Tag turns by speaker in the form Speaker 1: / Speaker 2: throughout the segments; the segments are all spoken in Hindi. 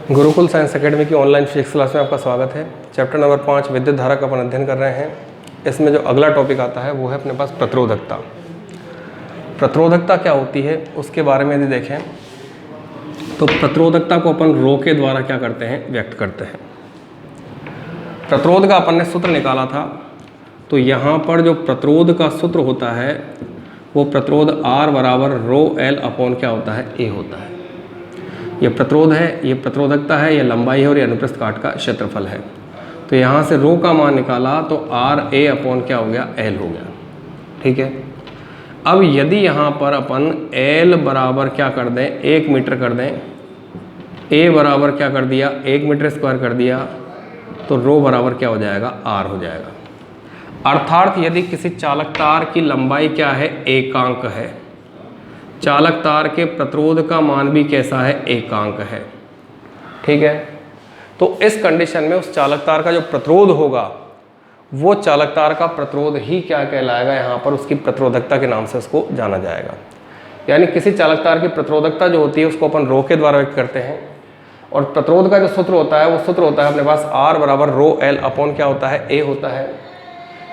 Speaker 1: गुरुकुल साइंस एकेडमी की ऑनलाइन फिजिक्स क्लास में आपका स्वागत है। चैप्टर नंबर 5 विद्युत धारा का अपन अध्ययन कर रहे हैं। इसमें जो अगला टॉपिक आता है वो है अपने पास प्रतिरोधकता। प्रतिरोधकता क्या होती है उसके बारे में यदि देखें तो प्रतिरोधकता को अपन रो के द्वारा क्या करते हैं, व्यक्त करते हैं। प्रतिरोध का अपन ने सूत्र निकाला था, तो यहाँ पर जो प्रतिरोध का सूत्र होता है वो प्रतिरोध R बराबर रो L अपॉन क्या होता है, A होता है। ये प्रतिरोध है, ये प्रतिरोधकता है, ये लंबाई है और ये अनुप्रस्थ काट का क्षेत्रफल है। तो यहाँ से रो का मान निकाला तो आर ए अपॉन क्या हो गया, एल हो गया। ठीक है। अब यदि यहाँ पर अपन एल बराबर क्या कर दें, 1 मीटर कर दें, ए बराबर क्या कर दिया, 1 मीटर स्क्वायर कर दिया, तो रो बराबर क्या हो जाएगा, आर हो जाएगा। अर्थात यदि किसी चालक तार की लंबाई क्या है, एकांक है, चालक तार के प्रतिरोध का मान भी कैसा है, एकांक है। ठीक है। तो इस कंडीशन में उस चालक तार का जो प्रतिरोध होगा वो चालक तार का प्रतिरोध ही क्या कहलाएगा, यहाँ पर उसकी प्रतिरोधकता के नाम से उसको जाना जाएगा। यानी किसी चालक तार की प्रतिरोधकता जो होती है उसको अपन रो के द्वारा व्यक्त करते हैं, और प्रतिरोध का जो सूत्र होता है वो सूत्र होता है अपने पास आर बराबर रो एल अपॉन क्या होता है, ए होता है।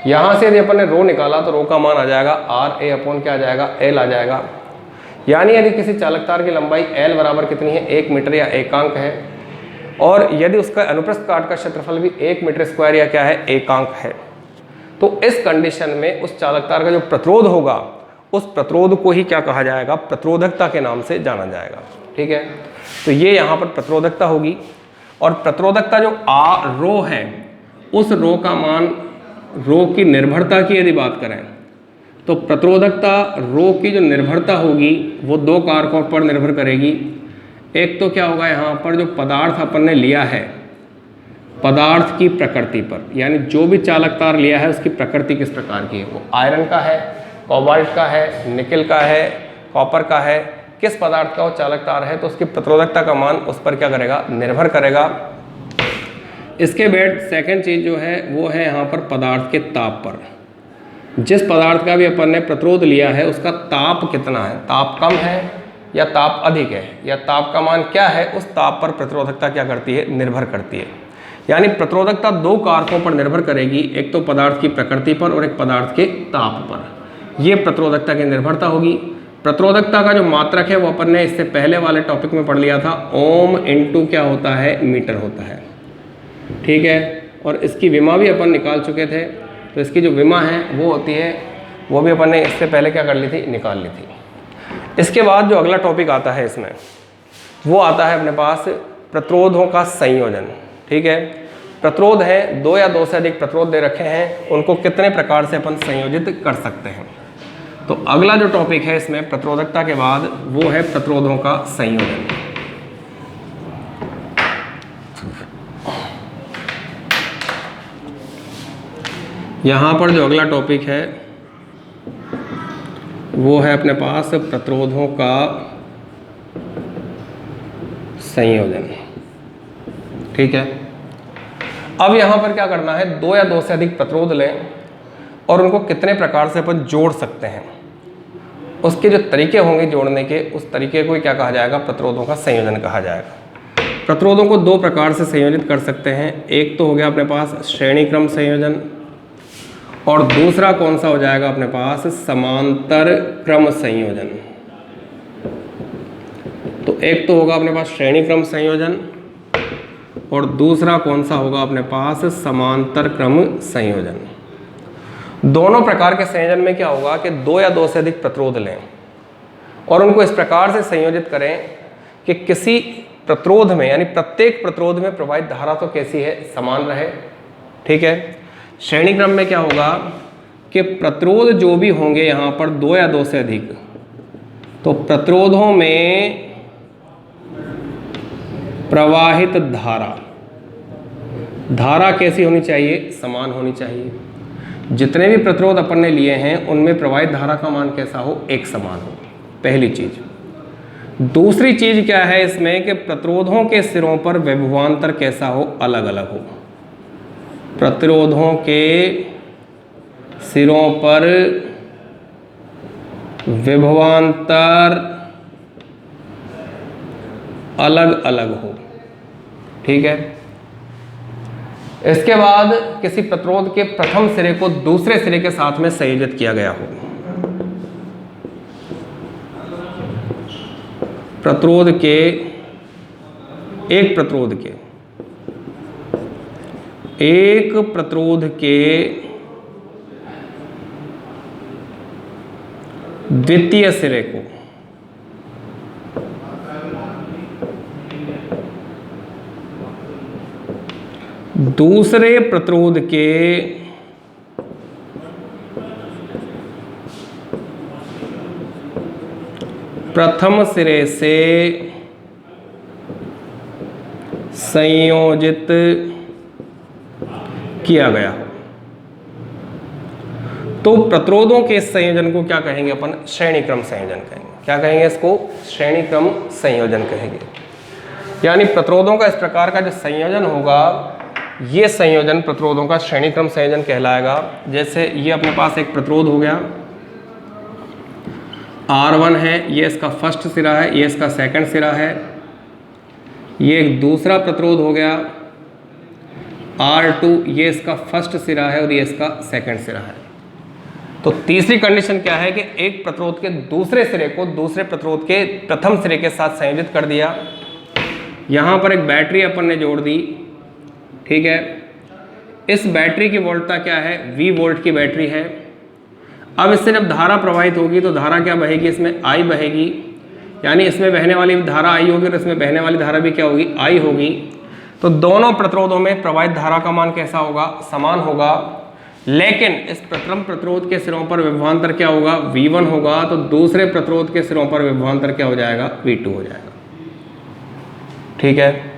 Speaker 1: यहाँ से यदि अपन ने रो निकाला तो रो का मान आ जाएगा आर ए अपॉन क्या आ जाएगा, एल आ जाएगा। यानी यदि किसी चालक तार की लंबाई L बराबर कितनी है, 1 मीटर या एकांक है, और यदि उसका अनुप्रस्थ काट का क्षेत्रफल भी 1 मीटर स्क्वायर या क्या है, एकांक है, तो इस कंडीशन में उस चालक तार का जो प्रतिरोध होगा उस प्रतिरोध को ही क्या कहा जाएगा, प्रतिरोधकता के नाम से जाना जाएगा। ठीक है। तो ये यहाँ पर प्रतिरोधकता होगी, और प्रतिरोधकता जो रो है उस रो का मान, रो की निर्भरता की यदि बात करें तो प्रतिरोधकता रो की जो निर्भरता होगी वो 2 कारकों पर निर्भर करेगी। एक तो क्या होगा, यहाँ पर जो पदार्थ अपन ने लिया है, पदार्थ की प्रकृति पर, यानी जो भी चालक तार लिया है उसकी प्रकृति किस प्रकार की है, वो आयरन का है, कोबाल्ट का है, निकल का है, कॉपर का है, किस पदार्थ का वो चालक तार है, तो उसकी प्रतिरोधकता का मान उस पर क्या करेगा, निर्भर करेगा। इसके बाद सेकेंड चीज़ जो है वो है यहाँ पर पदार्थ के ताप पर। जिस पदार्थ का भी अपन ने प्रतिरोध लिया है उसका ताप कितना है, ताप कम है या ताप अधिक है, या ताप का मान क्या है, उस ताप पर प्रतिरोधकता क्या करती है, निर्भर करती है। यानी प्रतिरोधकता 2 कारकों पर निर्भर करेगी, एक तो पदार्थ की प्रकृति पर और एक पदार्थ के ताप पर। ये प्रतिरोधकता की निर्भरता होगी। प्रतिरोधकता का जो मात्रक है वो अपन ने इससे पहले वाले टॉपिक में पढ़ लिया था, ओम इंटू क्या होता है, मीटर होता है। ठीक है। और इसकी विमा भी अपन निकाल चुके थे, तो इसकी जो विमा है वो होती है, वो भी अपन ने इससे पहले क्या कर ली थी, निकाल ली थी। इसके बाद जो अगला टॉपिक आता है इसमें वो आता है अपने पास प्रतिरोधों का संयोजन। ठीक है। प्रतिरोध है, 2 या 2 से अधिक प्रतिरोध दे रखे हैं, उनको कितने प्रकार से अपन संयोजित कर सकते हैं। तो अगला जो टॉपिक है इसमें प्रतिरोधकता के बाद वो है प्रतिरोधों का संयोजन। यहाँ पर जो अगला टॉपिक है वो है अपने पास प्रतिरोधों का संयोजन। ठीक है। अब यहाँ पर क्या करना है, 2 या 2 से अधिक प्रतिरोध लें और उनको कितने प्रकार से अपन जोड़ सकते हैं, उसके जो तरीके होंगे जोड़ने के, उस तरीके को क्या कहा जाएगा, प्रतिरोधों का संयोजन कहा जाएगा। प्रतिरोधों को 2 प्रकार से संयोजित कर सकते हैं। एक तो हो गया अपने पास श्रेणी क्रम संयोजन, और दूसरा कौन सा हो जाएगा अपने पास, समांतर क्रम संयोजन। तो एक तो होगा अपने पास श्रेणी क्रम संयोजन, और दूसरा कौन सा होगा अपने पास, समांतर क्रम संयोजन। दोनों प्रकार के संयोजन में क्या होगा कि 2 या 2 से अधिक प्रतिरोध लें और उनको इस प्रकार से संयोजित करें कि किसी प्रतिरोध में, यानी प्रत्येक प्रतिरोध में प्रवाहित धारा तो कैसी है, समान रहे। ठीक है। श्रेणी क्रम में क्या होगा कि प्रतिरोध जो भी होंगे यहाँ पर 2 या 2 से अधिक, तो प्रतिरोधों में प्रवाहित धारा कैसी होनी चाहिए, समान होनी चाहिए। जितने भी प्रतिरोध अपन ने लिए हैं उनमें प्रवाहित धारा का मान कैसा हो, एक समान हो, पहली चीज। दूसरी चीज क्या है इसमें कि प्रतिरोधों के सिरों पर विभवांतर कैसा हो, अलग अलग हो। प्रतिरोधों के सिरों पर विभवांतर अलग अलग हो। ठीक है। इसके बाद किसी प्रतिरोध के प्रथम सिरे को दूसरे सिरे के साथ में संयोजित किया गया हो। एक प्रतिरोध के द्वितीय सिरे को दूसरे प्रतिरोध के प्रथम सिरे से संयोजित किया गया। तो प्रतिरोधों के इस संयोजन को क्या कहेंगे अपन? श्रेणी क्रम संयोजन कहेंगे। क्या कहेंगे इसको? श्रेणी क्रम संयोजन कहेंगे। यानी प्रतिरोधों का इस प्रकार का जो संयोजन होगा, ये संयोजन प्रतिरोधों का श्रेणी क्रम संयोजन कहलाएगा। जैसे ये अपने पास एक प्रतिरोध हो गया, R1 है, ये इसका फर्स्ट सिरा है, ये इसका सेकंड सिरा है। ये एक दूसरा प्रतिरोध हो गया R2, ये इसका फर्स्ट सिरा है और ये इसका सेकंड सिरा है। तो तीसरी कंडीशन क्या है कि एक प्रतिरोध के दूसरे सिरे को दूसरे प्रतिरोध के प्रथम सिरे के साथ संयोजित कर दिया। यहाँ पर एक बैटरी अपन ने जोड़ दी, ठीक है। इस बैटरी की वोल्टता क्या है? V वोल्ट की बैटरी है। अब इससे जब धारा प्रवाहित होगी तो धारा क्या बहेगी? इसमें I बहेगी, यानी इसमें बहने वाली धारा I होगी और इसमें बहने वाली धारा भी क्या होगी? I होगी। तो दोनों प्रतिरोधों में प्रवाहित धारा का मान कैसा होगा? समान होगा। लेकिन इस प्रथम प्रतिरोध के सिरों पर विभवांतर क्या होगा? V1 होगा। तो दूसरे प्रतिरोध के सिरों पर विभवांतर क्या हो जाएगा? V2 हो जाएगा, ठीक है।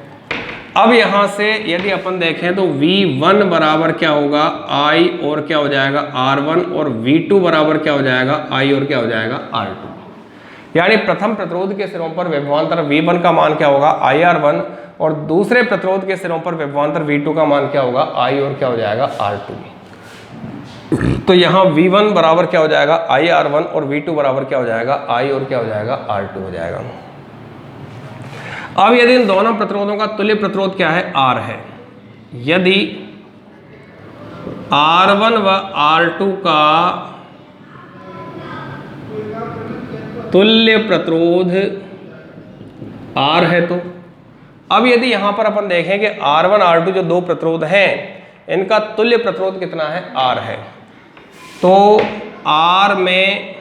Speaker 1: अब यहां से यदि अपन देखें तो V1 बराबर क्या होगा? I और क्या हो जाएगा? R1, और V2 बराबर क्या हो जाएगा? I और क्या हो जाएगा? R2। यानी प्रथम प्रतिरोध के सिरों पर विभवांतर V1 का मान क्या होगा? IR1, और दूसरे प्रतिरोध के सिरों पर विभवांतर V2 का मान क्या होगा? I और क्या हो जाएगा? R2। तो यहाँ V1 बराबर क्या हो जाएगा? IR1, और V2 बराबर क्या हो जाएगा? I और क्या हो जाएगा? R2 हो जाएगा। अब यदि इन दोनों प्रतिरोधों का तुल्य प्रतिरोध क्या है? R है। यदि R1 व R2 का तुल्य प्रतिरोध R है, तो अब यदि यहां पर अपन देखें कि R1 R2 जो दो प्रतिरोध हैं, इनका तुल्य प्रतिरोध कितना है? R है। तो R में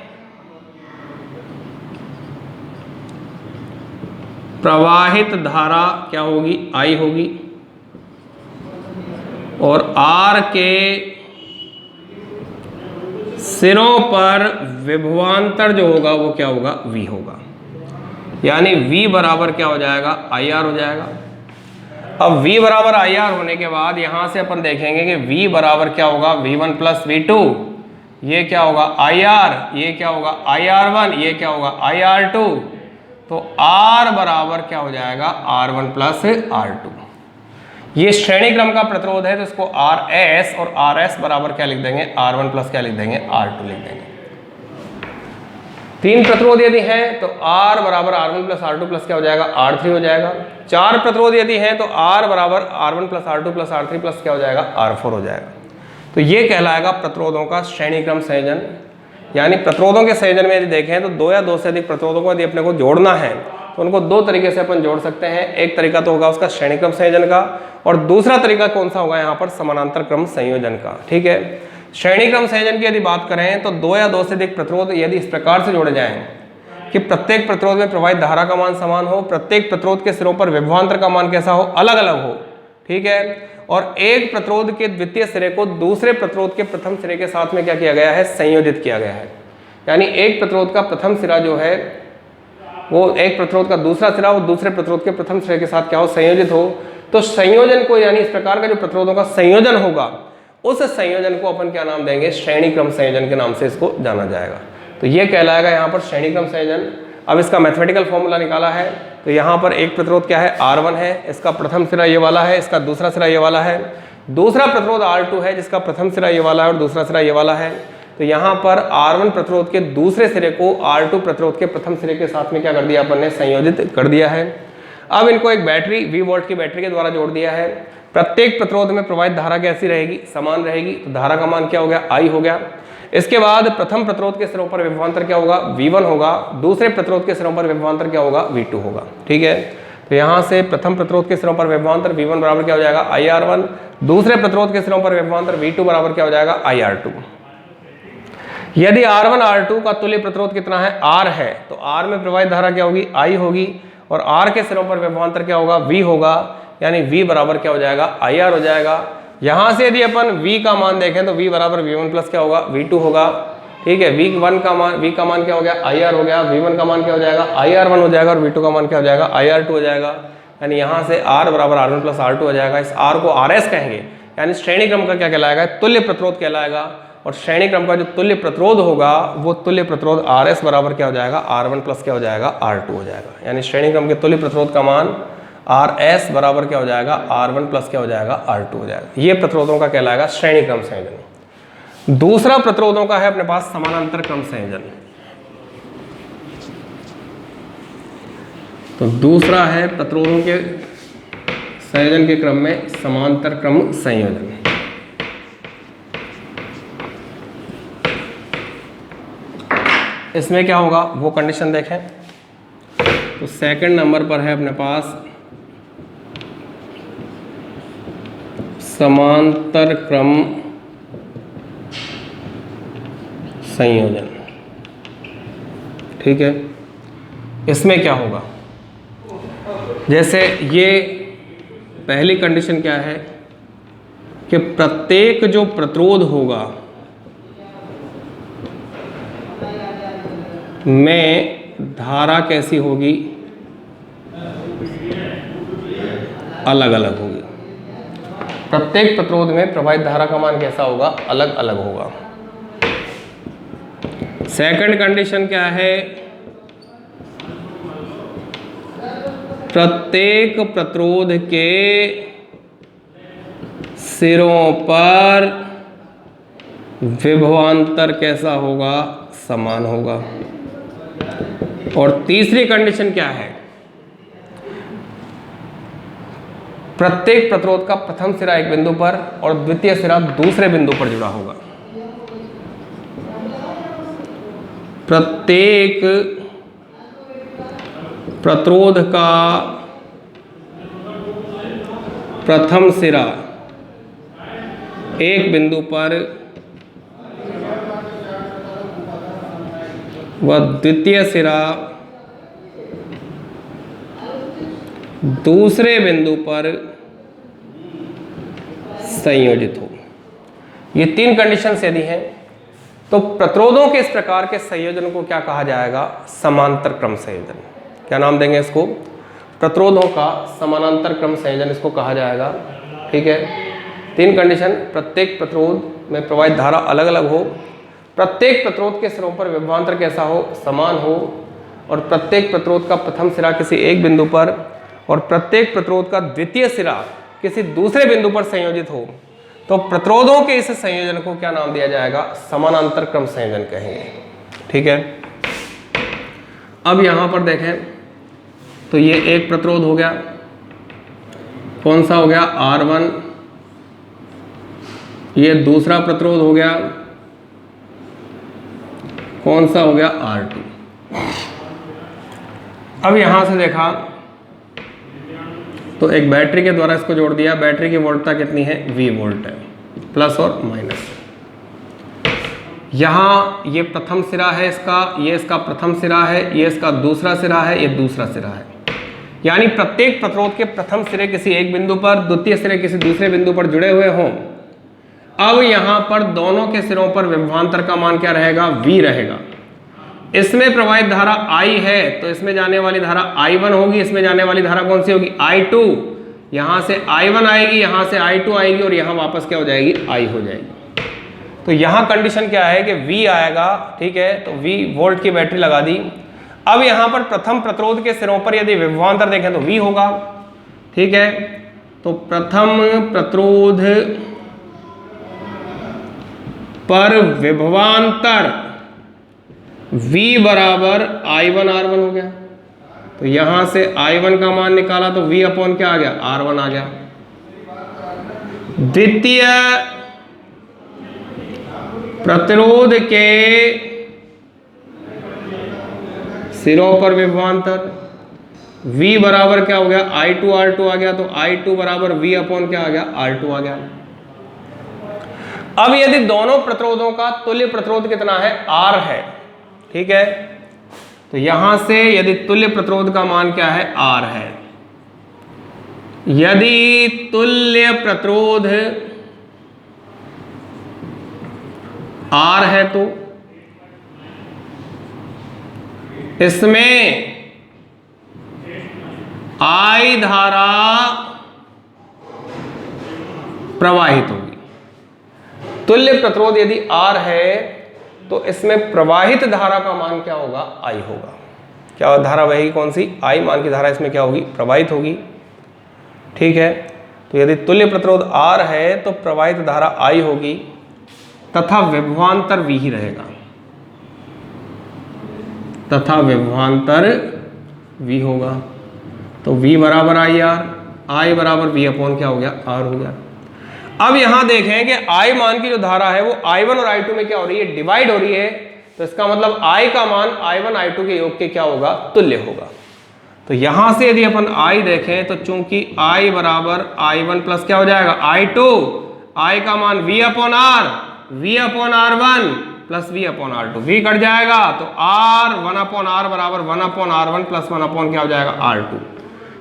Speaker 1: प्रवाहित धारा क्या होगी? I होगी, और R के सिरों पर विभवांतर जो होगा वो क्या होगा? V होगा। यानी V बराबर क्या हो जाएगा? IR हो जाएगा। अब V बराबर IR होने के बाद यहां से अपन देखेंगे कि V बराबर क्या होगा? V1 plus V2। ये क्या होगा? IR, ये क्या होगा? IR1, ये क्या होगा? IR2। तो R बराबर क्या हो जाएगा? R1 plus R2। ये श्रेणी क्रम का प्रतिरोध है, तो इसको RS, और RS बराबर क्या लिख देंगे? R1 प्लस क्या लिख देंगे? R2 लिख देंगे। तीन प्रतिरोध यदि हैं तो R बराबर R1 प्लस R2 प्लस क्या हो जाएगा? R3 हो जाएगा। चार प्रतिरोध यदि हैं तो R बराबर R1 plus R2 plus R3 plus क्या हो जाएगा? R4 हो जाएगा। तो ये कहलाएगा प्रतिरोधों का श्रेणी क्रम संयोजन। यानी प्रतिरोधों के संयोजन में यदि देखें तो दो या दो से अधिक प्रतिरोधों को यदि अपने को जोड़ना है तो उनको दो तरीके से अपन जोड़ सकते हैं। एक तरीका तो होगा उसका श्रेणी क्रम संयोजन का, और दूसरा तरीका कौन सा होगा? यहाँ पर समानांतर क्रम संयोजन का, ठीक है। श्रेणी क्रम संयोजन की यदि बात करें तो दो या दो से अधिक प्रतिरोध यदि इस प्रकार से जोड़े जाएं कि प्रत्येक प्रतिरोध में प्रवाहित धारा का मान समान हो, प्रत्येक प्रतिरोध के सिरों पर विभवांतर का मान कैसा हो? अलग अलग हो, ठीक है। और एक प्रतिरोध के द्वितीय सिरे को दूसरे प्रतिरोध के प्रथम सिरे के साथ में क्या किया गया है? संयोजित किया गया है। यानी एक प्रतिरोध का प्रथम सिरा जो है वो एक प्रतिरोध का दूसरा सिरा वो दूसरे प्रतिरोध के प्रथम सिरे के साथ क्या हो? संयोजित हो। तो संयोजन को, यानी इस प्रकार का जो प्रतिरोधों का संयोजन होगा, उस संयोजन को अपन क्या नाम देंगे? श्रेणी क्रम संयोजन के नाम से इसको जाना जाएगा। तो ये कहलाएगा यहाँ पर श्रेणी क्रम संयोजन। अब इसका मैथमेटिकल फॉर्मूला निकाला है तो यहाँ पर एक प्रतिरोध क्या है? R1 है, इसका प्रथम सिरा ये वाला है, इसका दूसरा सिरा ये वाला है। दूसरा प्रतिरोध R2 है जिसका प्रथम सिरा ये वाला है और दूसरा सिरा ये वाला है। तो यहाँ पर R1 प्रतिरोध के दूसरे सिरे को R2 प्रतिरोध के प्रथम सिरे के साथ में क्या कर दिया अपन ने? संयोजित कर दिया है। अब इनको एक बैटरी V वोल्ट की बैटरी के द्वारा जोड़ दिया है। प्रत्येक प्रतिरोध में प्रवाहित धारा कैसी रहेगी, समान रहेगी, तो धारा का मान क्या हो गया, I हो गया। इसके बाद प्रथम प्रतिरोध के सिरों पर विभवांतर क्या होगा, V1 होगा, दूसरे प्रतिरोध के सिरों पर विभवांतर क्या होगा, V2 होगा। ठीक है, तो यहाँ से प्रथम प्रतिरोध के सिरों पर विभवांतर V1 बराबर क्या हो जाएगा, IR1, दूसरे प्रतिरोध के सिरों पर विभवांतर V2 बराबर क्या हो जाएगा, IR2। यदि R1 R2 का तुल्य प्रतिरोध कितना है, R है, तो R में प्रवाहित धारा क्या होगी, I होगी, और R के सिरों पर विभवांतर क्या होगा, V होगा, यानी V बराबर क्या हो जाएगा, IR हो जाएगा। यहाँ से यदि अपन V का मान देखें तो V बराबर V1 प्लस क्या होगा, V2 होगा। ठीक है, V का मान क्या हो गया, IR हो गया, V1 का मान क्या हो जाएगा, IR1 हो जाएगा, और V2 का मान क्या हो जाएगा, IR2 हो जाएगा। यानी यहाँ से R बराबर R1 प्लस R2 हो जाएगा। इस R को RS कहेंगे, यानी श्रेणी क्रम का क्या कहलाएगा, तुल्य प्रतिरोध कहलाएगा। और श्रेणी क्रम का जो तुल्य प्रतिरोध होगा वो तुल्य प्रतिरोध RS बराबर क्या हो जाएगा, R1 प्लस क्या हो जाएगा, R2 हो जाएगा। यानी श्रेणी क्रम के तुल्य प्रतिरोध का मान RS बराबर क्या हो जाएगा, R1 प्लस क्या हो जाएगा, R2 हो जाएगा। ये प्रतिरोधों का कहलाएगा श्रेणी क्रम संयोजन। दूसरा प्रतिरोधों का है अपने पास समानांतर क्रम संयोजन। तो दूसरा है प्रतिरोधों के संयोजन के क्रम में समांतर क्रम संयोजन। इसमें क्या होगा वो कंडीशन देखें। तो सेकंड नंबर पर है अपने पास समांतर क्रम संयोजन। ठीक है, इसमें क्या होगा, जैसे ये पहली कंडीशन क्या है कि प्रत्येक जो प्रतिरोध होगा में धारा कैसी होगी, अलग अलग होगी। प्रत्येक प्रतिरोध में प्रवाहित धारा का मान कैसा होगा, अलग अलग होगा। सेकंड कंडीशन क्या है, प्रत्येक प्रतिरोध के सिरों पर विभवांतर कैसा होगा, समान होगा। और तीसरी कंडीशन क्या है, प्रत्येक प्रतिरोध का प्रथम सिरा एक बिंदु पर और द्वितीय सिरा दूसरे बिंदु पर जुड़ा होगा। प्रत्येक प्रतिरोध का प्रथम सिरा एक बिंदु पर व द्वितीय सिरा दूसरे बिंदु पर संयोजित हो। ये तीन कंडीशंस यदि हैं तो प्रतिरोधों के इस प्रकार के संयोजन को क्या कहा जाएगा, समांतर क्रम संयोजन। क्या नाम देंगे इसको, प्रतिरोधों का समानांतर क्रम संयोजन इसको कहा जाएगा। ठीक है, तीन कंडीशन, प्रत्येक प्रतिरोध में प्रवाहित धारा अलग अलग हो, प्रत्येक प्रतिरोध के सिरों पर विभवांतर कैसा हो, समान हो, और प्रत्येक प्रतिरोध का प्रथम सिरा किसी एक बिंदु पर और प्रत्येक प्रतिरोध का द्वितीय सिरा किसी दूसरे बिंदु पर संयोजित हो। तो प्रतिरोधों के इस संयोजन को क्या नाम दिया जाएगा, समानांतर क्रम संयोजन कहेंगे। ठीक है, अब यहां पर देखें तो ये एक प्रतिरोध हो गया, कौन सा हो गया, R1। ये दूसरा प्रतिरोध हो गया, कौन सा हो गया, R2। अब यहां से देखा तो एक बैटरी के द्वारा इसको जोड़ दिया। बैटरी की वोल्टता कितनी है, V वोल्ट है, प्लस और माइनस। यहाँ ये प्रथम सिरा है इसका, ये इसका प्रथम सिरा है, ये इसका दूसरा सिरा है, ये दूसरा सिरा है। यानी प्रत्येक प्रतिरोध के प्रथम सिरे किसी एक बिंदु पर, द्वितीय सिरे किसी दूसरे बिंदु पर जुड़े हुए हों। अब यहाँ पर दोनों के सिरों पर विभवांतर का मान क्या रहेगा, V रहेगा। इसमें प्रवाहित धारा I है तो इसमें जाने वाली धारा I1 होगी, इसमें जाने वाली धारा कौन सी होगी, I2। यहाँ से I1 आएगी, यहाँ से I2 आएगी, और यहाँ वापस क्या हो जाएगी, I हो जाएगी। तो यहाँ कंडीशन क्या है कि V आएगा। ठीक है, तो V वोल्ट की बैटरी लगा दी। अब यहाँ पर प्रथम प्रतिरोध के सिरों पर यदि विभवांतर देखें तो V होगा। ठीक है, तो प्रथम प्रतिरोध पर विभवांतर V बराबर I1 R1 हो गया। तो यहां से I1 का मान निकाला तो V अपॉन क्या आ गया, R1 आ गया। द्वितीय प्रतिरोध के सिरों पर विभवांतर V बराबर क्या हो गया, I2 R2 आ गया। तो I2 बराबर V अपॉन क्या आ गया, R2 आ गया। अब यदि दोनों प्रतिरोधों का तुल्य प्रतिरोध कितना है, R है, ठीक है, तो यहां से यदि तुल्य प्रतिरोध का मान क्या है, R है, यदि तुल्य प्रतिरोध R है तो इसमें I धारा प्रवाहित होगी। तुल्य प्रतिरोध यदि R है तो इसमें प्रवाहित धारा का मान क्या होगा, I होगा। क्या धारा बहेगी, कौन सी, I मान की धारा इसमें क्या होगी, प्रवाहित होगी, ठीक है। तो यदि तुल्य प्रतिरोध R है तो प्रवाहित धारा I होगी तथा विभवांतर V ही रहेगा, तथा विभवांतर V होगा। तो V बराबर IR, I बराबर V अपॉन क्या हो गया, R हो गया। अब यहां देखें कि I मान की जो धारा है वो I1 और I2 में क्या हो रही है, डिवाइड हो रही है। तो इसका मतलब I का मान I1 I2 के योग के क्या होगा, तुल्य होगा। तो यहां से यदि अपन I देखें तो चूंकि I बराबर I1 प्लस क्या हो जाएगा, I2, I का मान V upon R, V upon R1 plus V upon R2, V cut जाएगा तो R 1 अपॉन R बराबर 1 अपॉन R1 प्लस 1 अपॉन क्या हो जाएगा, R2।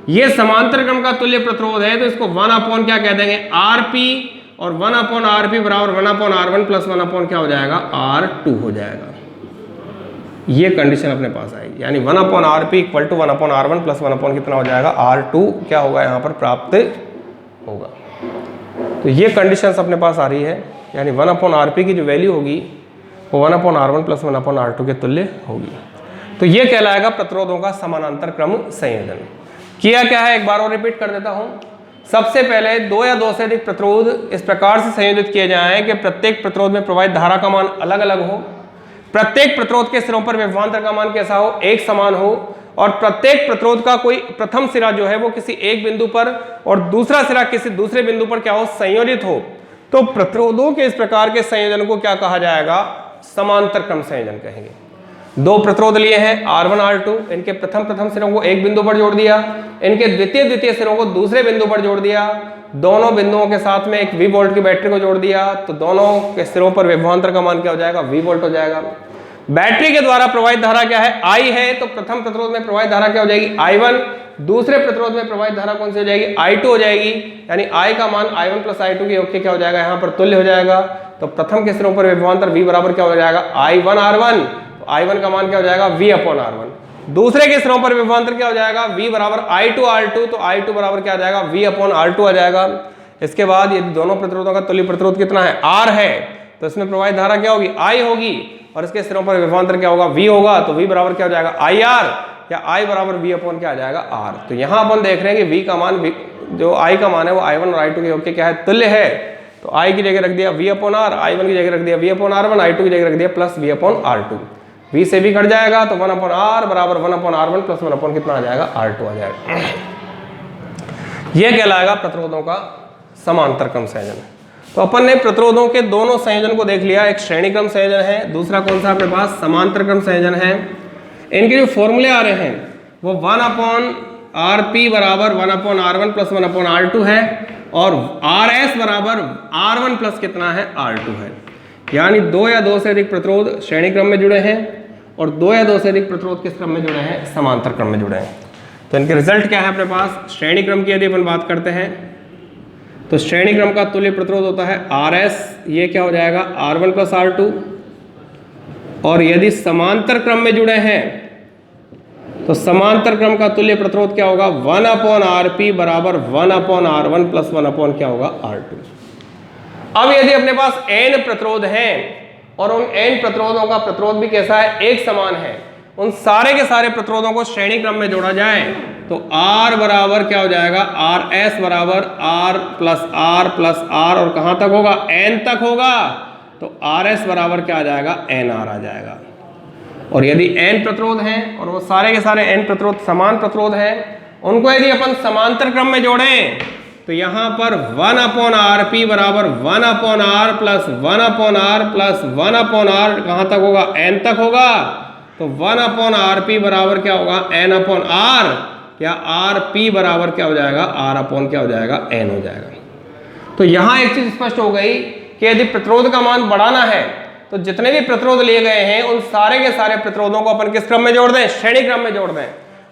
Speaker 1: ये समांतर क्रम का तुल्य प्रतिरोध है तो इसको 1 अपॉन क्या कह देंगे, RP, और 1 अपॉन RP बराबर 1 अपॉन R1 प्लस 1 अपॉन क्या हो जाएगा, R2 हो जाएगा। ये कंडीशन अपने पास आएगी, यानी 1 upon RP equal to 1 upon R1 plus 1 upon कितना हो जाएगा, R2 क्या होगा यहाँ पर प्राप्त होगा। तो ये कंडीशन अपने पास आ रही है, यानी 1 अपॉन RP की जो वैल्यू होगी वो 1 upon R1 plus 1 upon R2 के तुल्य होगी। तो ये कहलाएगा प्रतिरोधों का समानांतर क्रम संयोजन। किया क्या है, एक बार और रिपीट कर देता हूं। सबसे पहले दो या दो से अधिक प्रतिरोध इस प्रकार से संयोजित किए जाएं कि प्रत्येक प्रतिरोध में प्रवाहित धारा का मान अलग अलग हो, प्रत्येक प्रतिरोध के सिरों पर विभवांतर का मान कैसा हो, एक समान हो, और प्रत्येक प्रतिरोध का कोई प्रथम सिरा जो है वो किसी एक बिंदु पर और दूसरा सिरा किसी दूसरे बिंदु पर क्या हो, संयोजित हो। तो प्रतिरोधों के इस प्रकार के संयोजन को क्या कहा जाएगा, समांतर क्रम संयोजन कहेंगे। दो प्रतिरोध लिए हैं R1 R2, इनके प्रथम सिरों को एक बिंदु पर जोड़ दिया, इनके द्वितीय सिरों को दूसरे बिंदु पर जोड़ दिया, दोनों बिंदुओं के साथ में एक V वोल्ट की बैटरी को जोड़ दिया, तो दोनों के सिरों पर विभवांतर का मान क्या हो जाएगा, V वोल्ट हो जाएगा। बैटरी के द्वारा प्रवाहित धारा क्या है, I है, तो प्रथम प्रतिरोध में प्रवाहित धारा क्या हो जाएगी, I1, दूसरे प्रतिरोध में प्रवाहित धारा कौन सी हो जाएगी, I2 हो जाएगी, यानी I का मान I1 प्लस I2 के योग के क्या हो जाएगा, यहाँ पर तुल्य हो जाएगा। तो प्रथम के सिरों पर विभवांतर V बराबर क्या हो जाएगा, I1 R1, तो I1 का मान क्या हो जाएगा, V अपॉन R1। दूसरे के सिरों पर विभवांतर क्या हो जाएगा, V बराबर I2 R2, तो I2 बराबर क्या आ जाएगा, V अपॉन R2 आ जाएगा। इसके बाद यदि दोनों प्रतिरोधों का तुल्य प्रतिरोध कितना है, R है, तो इसमें प्रवाहित धारा क्या होगी, I होगी, और इसके सिरों पर विभवांतर क्या होगा, V होगा, तो V बराबर क्या हो जाएगा, IR, या I बराबर V अपॉन क्या आ जाएगा, R। तो यहाँ अपन देख रहे हैं कि V का मान, जो I का मान है वो I1 और I2 के योग के क्या है, तुल्य है। तो I की जगह रख दिया V अपॉन R, I1 की जगह रख दिया V अपॉन R1, I2 की जगह रख दिया plus V upon R2। V से V कट जाएगा तो 1 अपॉन R बराबर 1 अपॉन R1 प्लस 1 अपॉन कितना आ जाएगा, R2 आ जाएगा। यह कहलाएगा प्रतिरोधों का समांतर क्रम संयोजन। तो अपन ने प्रतिरोधों के दोनों संयोजन को देख लिया, एक श्रेणी क्रम संयोजन है, दूसरा कौन सा अपने पास, समांतर क्रम संयोजन है। इनके जो फॉर्मूले आ रहे हैं वो 1 अपॉन RP बराबर 1 upon R1 plus 1 upon R2 है, और RS बराबर R1 प्लस कितना है, R2 है। यानी दो या दो से अधिक प्रतिरोध श्रेणी क्रम में जुड़े हैं और दो या दो से अधिक प्रतिरोध किस क्रम में जुड़े हैं, समांतर क्रम में जुड़े हैं। तो इनके रिजल्ट क्या है अपने पास, श्रेणी क्रम की यदि अपन बात करते हैं तो श्रेणी क्रम का तुल्य प्रतिरोध होता है RS, ये क्या हो जाएगा, R1 प्लस R2। और यदि समांतर क्रम में जुड़े हैं तो समांतर क्रम का तुल्य प्रतिरोध क्या होगा, 1 अपॉन RP बराबर 1 अपॉन R1 प्लस 1 अपॉन क्या होगा, R2। अब यदि अपने पास n प्रतिरोध हैं और उन n प्रतिरोधों का प्रतिरोध भी कैसा है, एक समान है, उन सारे के सारे प्रतिरोधों को श्रेणी क्रम में जोड़ा जाए तो R बराबर क्या हो जाएगा, RS बराबर R प्लस R और कहां तक होगा, n तक होगा, तो RS बराबर क्या आ जाएगा, NR आ जाएगा। और यदि n प्रतिरोध हैं और वो सारे के सारे n प्रतिरोध समान प्रतिरोध हैं, उनको यदि अपन समांतर क्रम में जोड़ें तो यहाँ पर 1/Rp बराबर 1/R plus 1/R plus 1/R कहाँ तक होगा, n तक होगा। तो 1/Rp बराबर क्या होगा, n/R, या Rp बराबर क्या हो जाएगा, R/ क्या हो जाएगा, n हो जाएगा। तो यहाँ एक चीज स्पष्ट हो गई कि यदि प्रतिरोध का मान बढ़ाना है तो जितने भी प्रतिरोध लिए गए हैं उन सारे के सारे प्रतिरोधों को अपन किस क्रम में जोड़ दें, श्रेणी क्रम में जोड़ दें।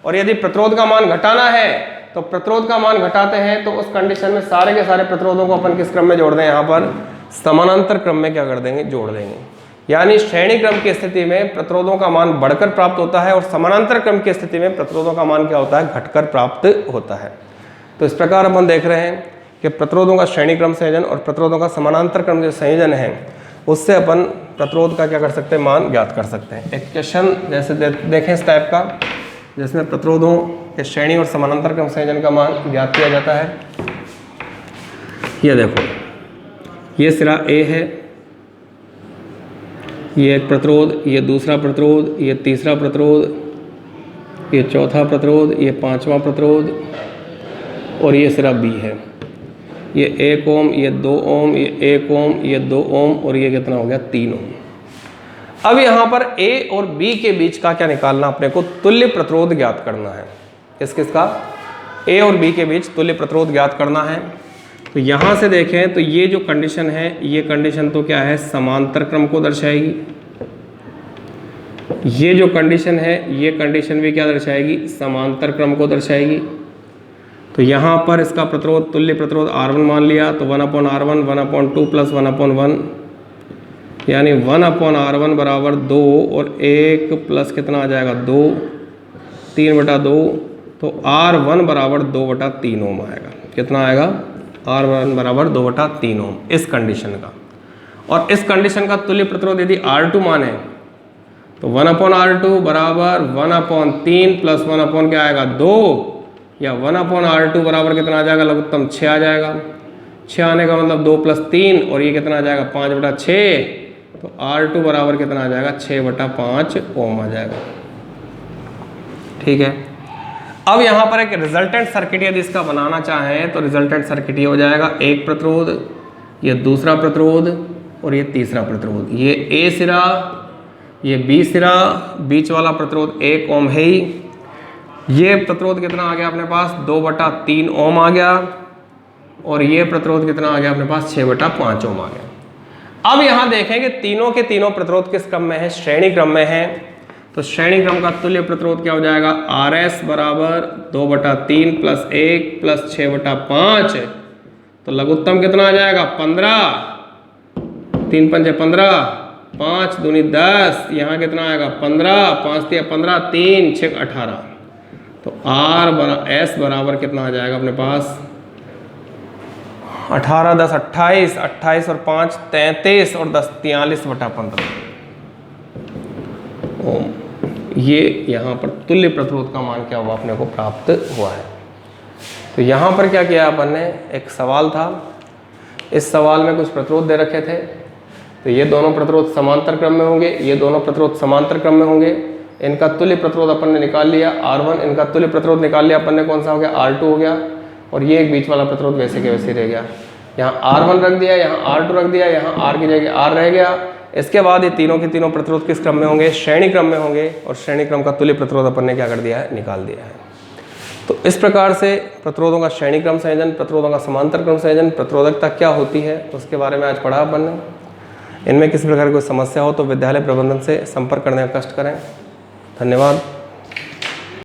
Speaker 1: और यदि प्रतिरोध का मान घटाना है तो प्रतिरोध का मान घटाते हैं तो उस कंडीशन में सारे के सारे प्रतिरोधों को अपन किस क्रम में जोड़ दें, यहाँ पर समानांतर क्रम में क्या कर देंगे, जोड़ देंगे। यानी श्रेणी क्रम की स्थिति में प्रतिरोधों का मान बढ़कर प्राप्त होता है और समानांतर क्रम की स्थिति में प्रतिरोधों का मान क्या होता है, घटकर प्राप्त होता है। तो इस प्रकार अपन देख रहे हैं कि प्रतिरोधों का श्रेणी क्रम संयोजन और प्रतिरोधों का समानांतर क्रम जो संयोजन है उससे अपन प्रतिरोध का क्या कर सकते हैं, मान ज्ञात कर सकते हैं। एक क्वेश्चन जैसे देखें इस टाइप का, जिसमें प्रतिरोधों के श्रेणी और समानांतर क्रम संयोजन का मान ज्ञात किया जाता है। ये देखो, ये सिरा A है, ये एक प्रतिरोध, ये दूसरा प्रतिरोध, ये तीसरा प्रतिरोध, ये चौथा प्रतिरोध, ये पांचवा प्रतिरोध और ये सिरा B है। ये 1 ओम, ये 2 ओम, ये 1 ओम, ये 2 ओम और ये कितना हो गया, 3 ओम। अब यहाँ पर A और B के बीच का क्या निकालना, अपने को तुल्य प्रतिरोध ज्ञात करना है। किसका, A और B के बीच तुल्य प्रतिरोध ज्ञात करना है। तो यहाँ से देखें तो ये जो कंडीशन है, ये कंडीशन तो क्या है, समांतर क्रम को दर्शाएगी। ये जो कंडीशन है, ये कंडीशन भी क्या दर्शाएगी, समांतर क्रम को दर्शाएगी। तो यहाँ पर इसका प्रतिरोध, तुल्य प्रतिरोध R1 मान लिया तो 1/R1 1/2 प्लस 1/1, यानी 1/R1 बराबर 2 और 1 प्लस कितना आ जाएगा, 2, 3/2, तो R1 बराबर 2/3 ओम आएगा। कितना आएगा, R1 बराबर 2/3 ओम इस कंडीशन का। और इस कंडीशन का तुल्य प्रतिरोध यदि R2 माने तो 1/R2 बराबर 1/3 प्लस 1 क्या आएगा, 2, या 1/R2 बराबर कितना आ जाएगा, लघुत्तम 6 आ जाएगा। 6 आने का मतलब 2 + 3 और ये कितना आ जाएगा, 5/6, तो R2 बराबर कितना आ जाएगा, 6/5 ओम आ जाएगा। ठीक है। अब यहाँ पर एक रिजल्टेंट सर्किट यदि इसका बनाना चाहें तो रिजल्टेंट सर्किट ये हो जाएगा, एक प्रतिरोध, ये दूसरा प्रतिरोध और ये तीसरा प्रतिरोध। ये A सिरा, ये B सिरा, बीच वाला प्रतिरोध 1 ओम है ही। ये प्रतिरोध कितना आ गया अपने पास, 2/3 ओम आ गया और ये प्रतिरोध कितना आ गया अपने पास, 6/5 ओम आ गया। अब यहाँ देखें कि तीनों के तीनों प्रतिरोध किस क्रम में है, श्रेणी क्रम में है। तो श्रेणी क्रम का तुल्य प्रतिरोध क्या हो जाएगा, RS बराबर 2/3 प्लस 1 प्लस 6/5, तो लघुत्तम कितना आ जाएगा, 15, 3 × 5 = 15, 5 दूनी 10, यहाँ कितना आएगा 15, 5 × 15, 3 × 6 = 18। तो S बराबर कितना आ जाएगा अपने पास, 18 × 10 = 28, 28 और 5 = 33 और 10 = 43/15 ओम। ये यहाँ पर तुल्य प्रतिरोध का मान क्या हुआ, अपने को प्राप्त हुआ है। तो यहाँ पर क्या किया अपन ने, एक सवाल था, इस सवाल में कुछ प्रतिरोध दे रखे थे। तो ये दोनों प्रतिरोध समांतर क्रम में होंगे, ये दोनों प्रतिरोध समांतर क्रम में होंगे। इनका तुल्य प्रतिरोध अपन ने निकाल लिया R1, इनका तुल्य प्रतिरोध निकाल लिया अपन ने, कौन सा हो गया, R2 हो गया। और ये एक बीच वाला प्रतिरोध वैसे के वैसे रह गया। यहाँ R1 रख दिया, यहाँ R2 रख दिया, यहाँ R की जगह R रह गया। इसके बाद ये तीनों के तीनों प्रतिरोध किस क्रम में होंगे, श्रेणी क्रम में होंगे। और श्रेणी क्रम का तुल्य प्रतिरोध अपन ने क्या कर दिया है, निकाल दिया है। तो इस प्रकार से प्रतिरोधों का श्रेणी क्रम संयोजन, प्रतिरोधों का समांतर क्रम संयोजन, प्रतिरोधकता क्या होती है उसके बारे में आज पढ़ा अपन ने। इनमें किसी प्रकार की कोई समस्या हो तो विद्यालय प्रबंधन से संपर्क करने का कष्ट करें। धन्यवाद।